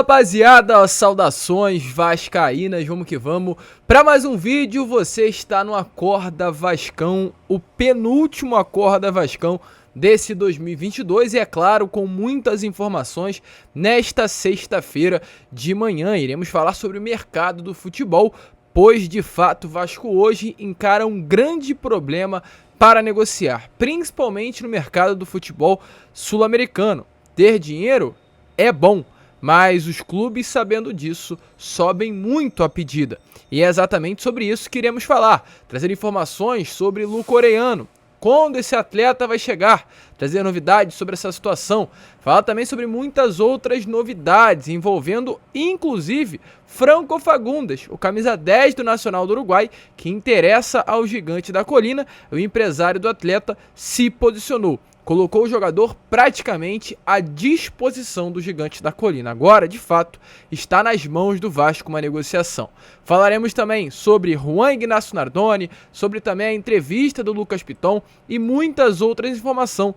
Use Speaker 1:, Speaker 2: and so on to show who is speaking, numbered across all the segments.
Speaker 1: rapaziada, saudações vascaínas, vamos que vamos. Para mais um vídeo, você está no Acorda Vascão, o penúltimo Acorda Vascão desse 2022 e é claro, com muitas informações. Nesta sexta-feira de manhã iremos falar sobre o mercado do futebol, pois de fato o Vasco hoje encara um grande problema para negociar, principalmente no mercado do futebol sul-americano. Ter dinheiro é bom, mas os clubes, sabendo disso, sobem muito a pedida. E é exatamente sobre isso que iremos falar, trazer informações sobre Luca Orellano, quando esse atleta vai chegar, trazer novidades sobre essa situação, falar também sobre muitas outras novidades, envolvendo inclusive Franco Fagundes, o camisa 10 do Nacional do Uruguai, que interessa ao Gigante da Colina. O empresário do atleta se posicionou, colocou o jogador praticamente à disposição do Gigante da Colina. Agora, de fato, está nas mãos do Vasco uma negociação. Falaremos também sobre Juan Ignacio Nardoni, sobre também a entrevista do Lucas Piton e muitas outras informações,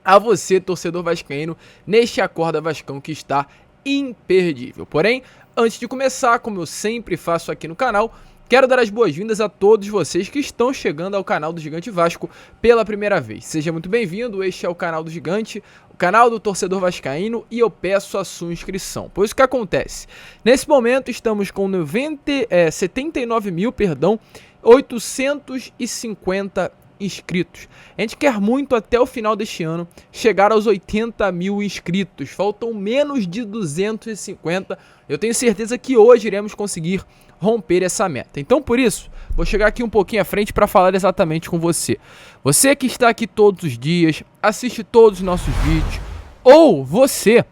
Speaker 1: a você, torcedor vascaíno, neste Acorda Vascão que está imperdível. Porém, antes de começar, como eu sempre faço aqui no canal, quero dar as boas-vindas a todos vocês que estão chegando ao canal do Gigante Vasco pela primeira vez. Seja muito bem-vindo, este é o canal do Gigante, o canal do torcedor vascaíno, e eu peço a sua inscrição. Pois o que acontece? Nesse momento estamos com 79.850 inscritos. A gente quer muito até o final deste ano chegar aos 80 mil inscritos. Faltam menos de 250. Eu tenho certeza que hoje iremos conseguir romper essa meta. Então, por isso, vou chegar aqui um pouquinho à frente para falar exatamente com você. Você que está aqui todos os dias, assiste todos os nossos vídeos, ou você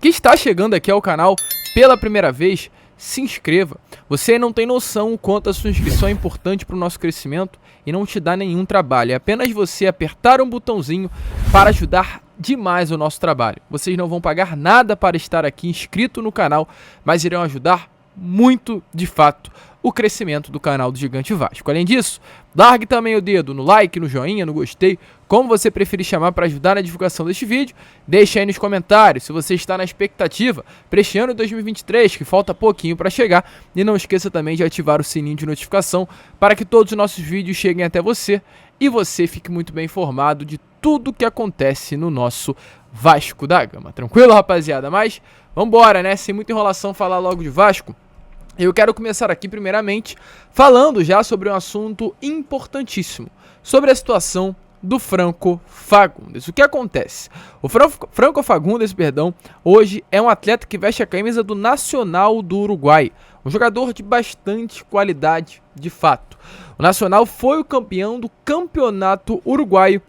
Speaker 1: que está chegando aqui ao canal pela primeira vez, se inscreva. Você não tem noção o quanto a sua inscrição é importante para o nosso crescimento e não te dá nenhum trabalho. É apenas você apertar um botãozinho para ajudar demais o nosso trabalho. Vocês não vão pagar nada para estar aqui inscrito no canal, mas irão ajudar muito, de fato, o crescimento do canal do Gigante Vasco. Além disso, largue também o dedo no like, no joinha, no gostei, como você preferir chamar, para ajudar na divulgação deste vídeo. Deixe aí nos comentários se você está na expectativa para este ano de 2023, que falta pouquinho para chegar, e não esqueça também de ativar o sininho de notificação para que todos os nossos vídeos cheguem até você e você fique muito bem informado de tudo que acontece no nosso Vasco da Gama. Tranquilo, rapaziada? Mas vambora, né? Sem muita enrolação, falar logo de Vasco. Eu quero começar aqui primeiramente falando já sobre um assunto importantíssimo, sobre a situação do Franco Fagundes. O que acontece? O Franco Fagundes, hoje é um atleta que veste a camisa do Nacional do Uruguai, um jogador de bastante qualidade de fato. O Nacional foi o campeão do Campeonato Uruguaio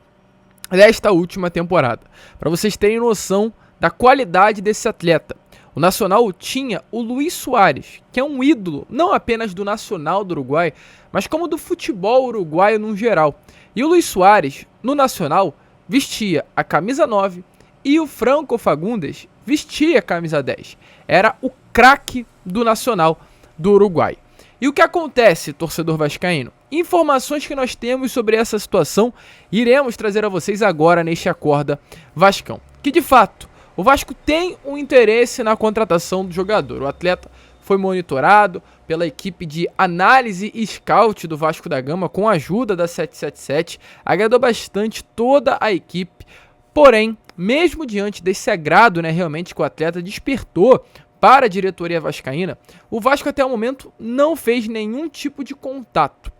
Speaker 1: desta última temporada. Para vocês terem noção da qualidade desse atleta, o Nacional tinha o Luis Suárez, que é um ídolo não apenas do Nacional do Uruguai, mas como do futebol uruguaio no geral. E o Luis Suárez, no Nacional, vestia a camisa 9 e o Franco Fagundes vestia a camisa 10. Era o craque do Nacional do Uruguai. E o que acontece, torcedor vascaíno? Informações que nós temos sobre essa situação iremos trazer a vocês agora neste Acorda Vascão. Que de fato, o Vasco tem um interesse na contratação do jogador. O atleta foi monitorado pela equipe de análise e scout do Vasco da Gama com a ajuda da 777. Agradou bastante toda a equipe. Porém, mesmo diante desse agrado, realmente que o atleta despertou para a diretoria vascaína, o Vasco até o momento não fez nenhum tipo de contato,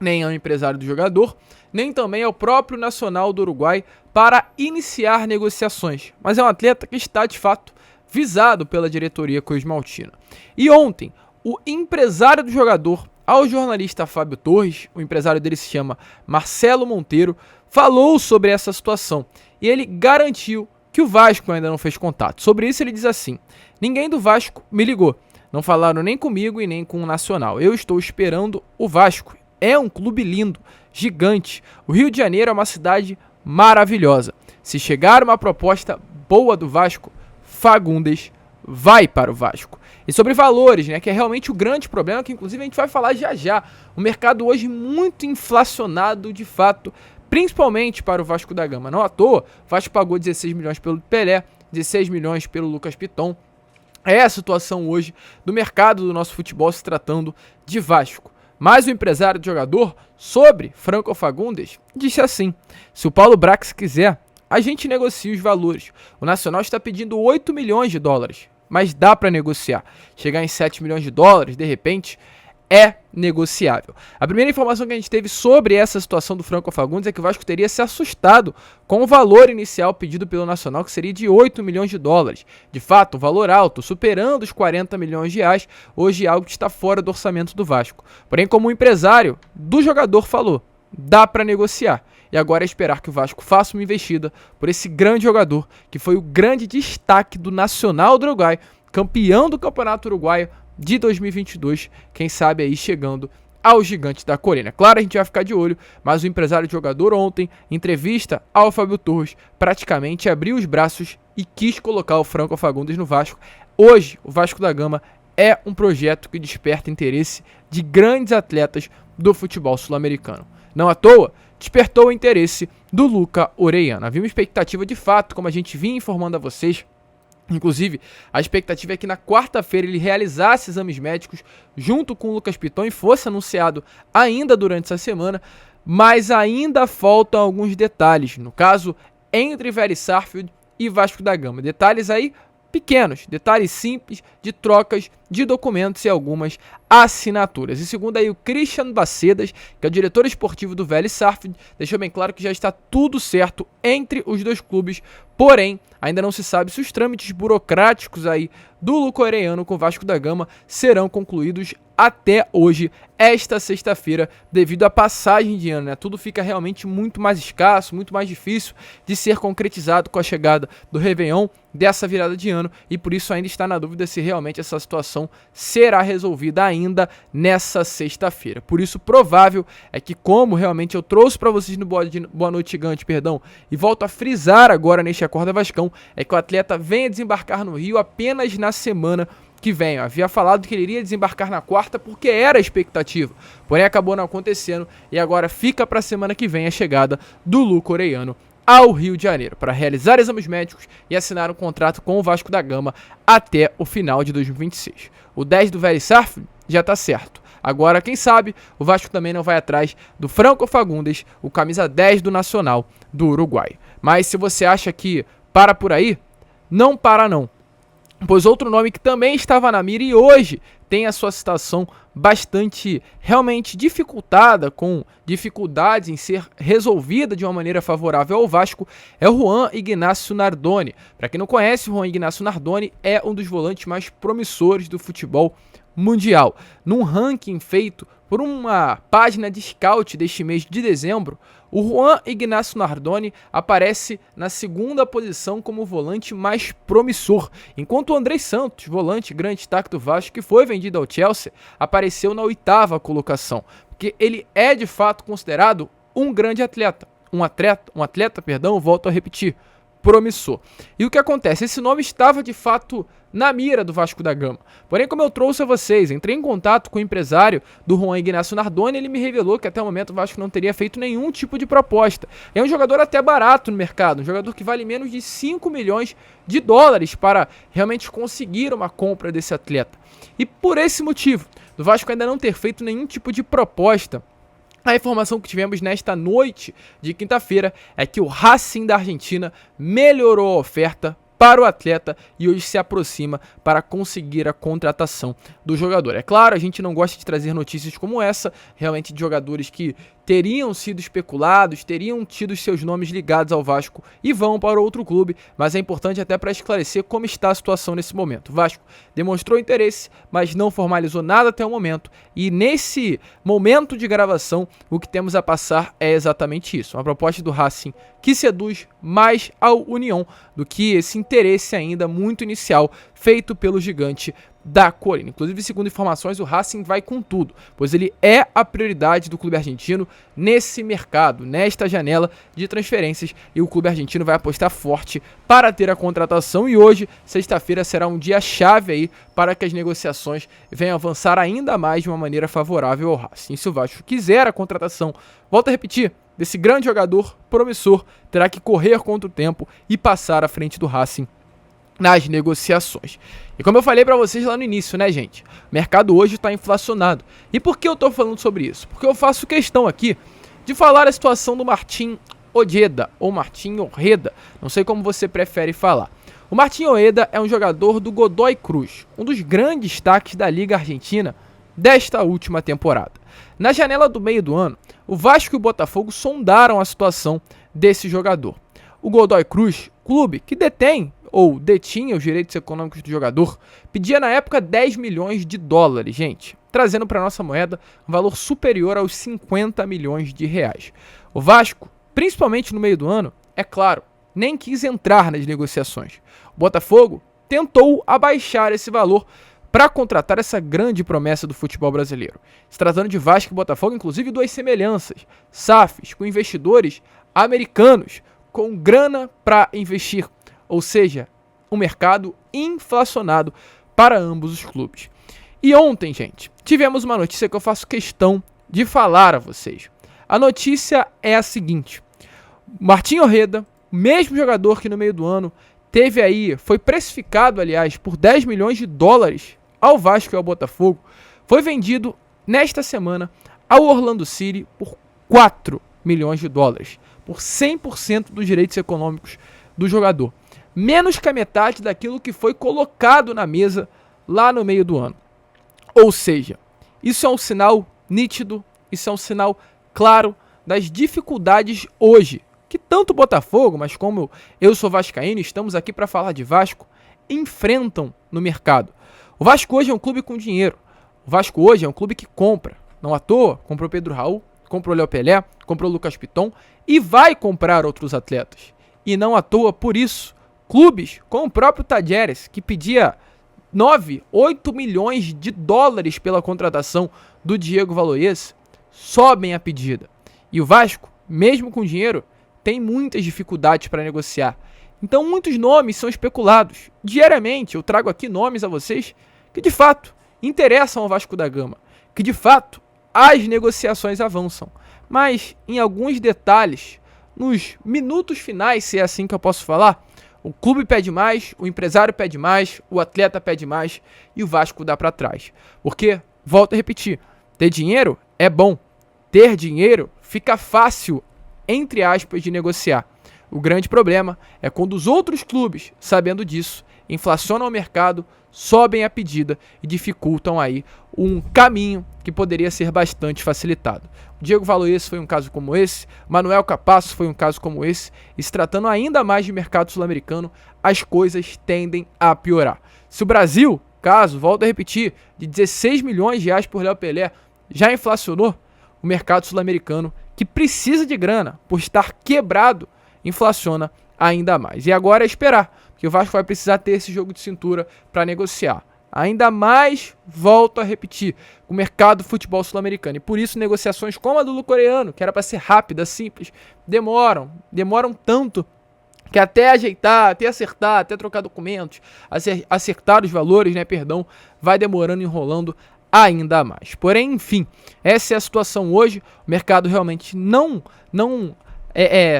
Speaker 1: nem ao empresário do jogador, nem também ao próprio Nacional do Uruguai para iniciar negociações. Mas é um atleta que está, de fato, visado pela diretoria cosmaltina. E ontem, o empresário do jogador, ao jornalista Fábio Torres, o empresário dele se chama Marcelo Monteiro, falou sobre essa situação. E ele garantiu que o Vasco ainda não fez contato. Sobre isso ele diz assim: ninguém do Vasco me ligou. Não falaram nem comigo e nem com o Nacional. Eu estou esperando o Vasco. É um clube lindo, gigante. O Rio de Janeiro é uma cidade maravilhosa. Se chegar uma proposta boa do Vasco, Fagundes vai para o Vasco. E sobre valores, que é realmente o grande problema, que inclusive a gente vai falar já já. O mercado hoje muito inflacionado de fato, principalmente para o Vasco da Gama. Não à toa, o Vasco pagou 16 milhões pelo Pelé, 16 milhões pelo Lucas Piton. É a situação hoje do mercado do nosso futebol se tratando de Vasco. Mas o empresário do jogador, sobre Franco Fagundes, disse assim: se o Paulo Brax quiser, a gente negocia os valores. O Nacional está pedindo 8 milhões de dólares, mas dá para negociar. Chegar em 7 milhões de dólares, de repente, é negociável. A primeira informação que a gente teve sobre essa situação do Franco Fagundes é que o Vasco teria se assustado com o valor inicial pedido pelo Nacional, que seria de 8 milhões de dólares. De fato, um valor alto, superando os 40 milhões de reais, hoje é algo que está fora do orçamento do Vasco. Porém, como o empresário do jogador falou, dá para negociar. E agora é esperar que o Vasco faça uma investida por esse grande jogador, que foi o grande destaque do Nacional do Uruguai, campeão do Campeonato Uruguaio de 2022, quem sabe aí chegando ao gigante da Colina. Claro, a gente vai ficar de olho, mas o empresário de jogador ontem, em entrevista ao Fábio Torres, praticamente abriu os braços e quis colocar o Franco Fagundes no Vasco. Hoje, o Vasco da Gama é um projeto que desperta interesse de grandes atletas do futebol sul-americano. Não à toa, despertou o interesse do Luca Orellana. Havia uma expectativa de fato, como a gente vinha informando a vocês. Inclusive, a expectativa é que na quarta-feira ele realizasse exames médicos junto com o Lucas Piton e fosse anunciado ainda durante essa semana, mas ainda faltam alguns detalhes, no caso, entre Vélez Sarsfield e Vasco da Gama. Detalhes aí pequenos, detalhes simples de trocas de documentos e algumas assinaturas. E segundo aí o Christian Bacedas, que é o diretor esportivo do Vélez Sarsfield, deixou bem claro que já está tudo certo entre os dois clubes, porém ainda não se sabe se os trâmites burocráticos aí do Luca Orellana com o Vasco da Gama serão concluídos até hoje, esta sexta-feira, devido à passagem de ano, né? Tudo fica realmente muito mais escasso, muito mais difícil de ser concretizado com a chegada do Réveillon, dessa virada de ano, e por isso ainda está na dúvida se realmente essa situação será resolvida ainda nessa sexta-feira. Por isso, provável é que, como realmente eu trouxe para vocês no Boa Noite Gigante, e volto a frisar agora neste Acorda Vascão, é que o atleta venha desembarcar no Rio apenas na semana que vem. Eu havia falado que ele iria desembarcar na quarta porque era a expectativa, porém acabou não acontecendo e agora fica para a semana que vem a chegada do Luca Orellana ao Rio de Janeiro para realizar exames médicos e assinar um contrato com o Vasco da Gama até o final de 2026. O 10 do Vélez Sarsfield já está certo. Agora, quem sabe, o Vasco também não vai atrás do Franco Fagundes, o camisa 10 do Nacional do Uruguai. Mas se você acha que para por aí, não para não. Pois outro nome que também estava na mira e hoje tem a sua situação bastante realmente dificultada, com dificuldades em ser resolvida de uma maneira favorável ao Vasco, é o Juan Ignacio Nardoni. Para quem não conhece, o Juan Ignacio Nardoni é um dos volantes mais promissores do futebol mundial. Num ranking feito por uma página de scout deste mês de dezembro, o Juan Ignacio Nardoni aparece na segunda posição como o volante mais promissor, enquanto o Andrés Santos, volante grande destaque do Vasco, que foi vendido ao Chelsea, apareceu na 8ª colocação, porque ele é de fato considerado um grande atleta, volto a repetir, promissor. E o que acontece? Esse nome estava de fato na mira do Vasco da Gama. Porém, como eu trouxe a vocês, entrei em contato com o empresário do Juan Ignacio Nardoni, ele me revelou que até o momento o Vasco não teria feito nenhum tipo de proposta. É um jogador até barato no mercado, um jogador que vale menos de 5 milhões de dólares para realmente conseguir uma compra desse atleta. E por esse motivo, do Vasco ainda não ter feito nenhum tipo de proposta, a informação que tivemos nesta noite de quinta-feira é que o Racing da Argentina melhorou a oferta para o atleta e hoje se aproxima para conseguir a contratação do jogador. É claro, a gente não gosta de trazer notícias como essa, realmente de jogadores que teriam sido especulados, teriam tido seus nomes ligados ao Vasco e vão para outro clube, mas é importante até para esclarecer como está a situação nesse momento. O Vasco demonstrou interesse, mas não formalizou nada até o momento, e nesse momento de gravação, o que temos a passar é exatamente isso, uma proposta do Racing que seduz mais ao União do que esse interesse ainda muito inicial feito pelo gigante da Colina. Inclusive, segundo informações, o Racing vai com tudo, pois ele é a prioridade do clube argentino nesse mercado, nesta janela de transferências, e o clube argentino vai apostar forte para ter a contratação, e hoje, sexta-feira, será um dia chave aí para que as negociações venham avançar ainda mais de uma maneira favorável ao Racing. Se o Vasco quiser a contratação, volto a repetir, desse grande jogador promissor, terá que correr contra o tempo e passar à frente do Racing nas negociações. E como eu falei pra vocês lá no início, né, gente? O mercado hoje tá inflacionado. E por que eu tô falando sobre isso? Porque eu faço questão aqui de falar a situação do Martín Ojeda, ou Martín Ojeda, não sei como você prefere falar. O Martín Ojeda é um jogador do Godoy Cruz, um dos grandes destaques da Liga Argentina desta última temporada. Na janela do meio do ano, o Vasco e o Botafogo sondaram a situação desse jogador. O Godoy Cruz, clube que detém ou detinha os direitos econômicos do jogador, pedia na época 10 milhões de dólares, gente, trazendo para nossa moeda um valor superior aos 50 milhões de reais. O Vasco, principalmente no meio do ano, é claro, nem quis entrar nas negociações. O Botafogo tentou abaixar esse valor para contratar essa grande promessa do futebol brasileiro. Se tratando de Vasco e Botafogo, inclusive duas semelhanças, SAFs com investidores americanos com grana para investir, ou seja, um mercado inflacionado para ambos os clubes. E ontem, gente, tivemos uma notícia que eu faço questão de falar a vocês. A notícia é a seguinte: Martín Ojeda, mesmo jogador que no meio do ano foi precificado, aliás, por 10 milhões de dólares ao Vasco e ao Botafogo, foi vendido nesta semana ao Orlando City por 4 milhões de dólares, por 100% dos direitos econômicos do jogador. Menos que a metade daquilo que foi colocado na mesa lá no meio do ano. Ou seja, isso é um sinal nítido, isso é um sinal claro das dificuldades hoje, que tanto o Botafogo, mas como eu sou vascaíno, estamos aqui para falar de Vasco, enfrentam no mercado. O Vasco hoje é um clube com dinheiro. O Vasco hoje é um clube que compra. Não à toa, comprou Pedro Raul, comprou Léo Pelé, comprou Lucas Piton e vai comprar outros atletas. E não à toa, por isso, clubes como o próprio Tajeres, que pedia 9, 8 milhões de dólares pela contratação do Diego Valois, sobem a pedida. E o Vasco, mesmo com dinheiro, tem muitas dificuldades para negociar. Então muitos nomes são especulados. Diariamente eu trago aqui nomes a vocês que de fato interessam ao Vasco da Gama, que de fato as negociações avançam. Mas em alguns detalhes, nos minutos finais, se é assim que eu posso falar, o clube pede mais, o empresário pede mais, o atleta pede mais e o Vasco dá para trás. Porque, volto a repetir, ter dinheiro é bom. Ter dinheiro fica fácil, entre aspas, de negociar. O grande problema é quando os outros clubes, sabendo disso, inflacionam o mercado, sobem a pedida e dificultam aí um caminho que poderia ser bastante facilitado. O Diego Valois foi um caso como esse, Manuel Capasso foi um caso como esse, e se tratando ainda mais de mercado sul-americano, as coisas tendem a piorar. Se o Brasil, caso, volto a repetir, de 16 milhões de reais por Léo Pelé, já inflacionou, o mercado sul-americano, que precisa de grana por estar quebrado, inflaciona ainda mais. E agora é esperar, porque o Vasco vai precisar ter esse jogo de cintura para negociar. Ainda mais, volto a repetir, o mercado do futebol sul-americano. E por isso negociações como a do Lucoreano, que era para ser rápida, simples, demoram tanto que até ajeitar, até acertar, até trocar documentos, acertar os valores, vai demorando, enrolando ainda mais. Porém, enfim, essa é a situação hoje. O mercado realmente não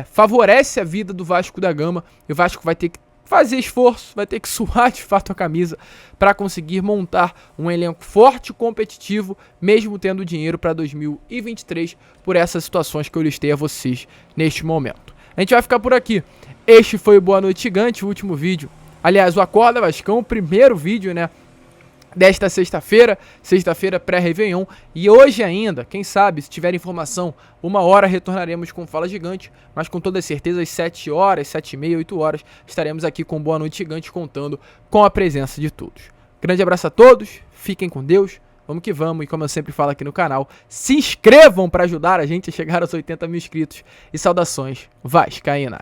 Speaker 1: favorece a vida do Vasco da Gama, e o Vasco vai ter que fazer esforço, vai ter que suar de fato a camisa para conseguir montar um elenco forte e competitivo, mesmo tendo dinheiro para 2023, por essas situações que eu listei a vocês neste momento. A gente vai ficar por aqui. Este foi o Boa Noite Gigante, o último vídeo. Aliás, o Acorda Vascão, o primeiro vídeo, desta sexta-feira pré-Réveillon. E hoje ainda, quem sabe, se tiver informação, 1h retornaremos com Fala Gigante, mas com toda certeza às 7 horas, 7h30, 8 horas, estaremos aqui com Boa Noite Gigante, contando com a presença de todos. Grande abraço a todos, fiquem com Deus, vamos que vamos, e como eu sempre falo aqui no canal, se inscrevam para ajudar a gente a chegar aos 80 mil inscritos, e saudações vascaínas.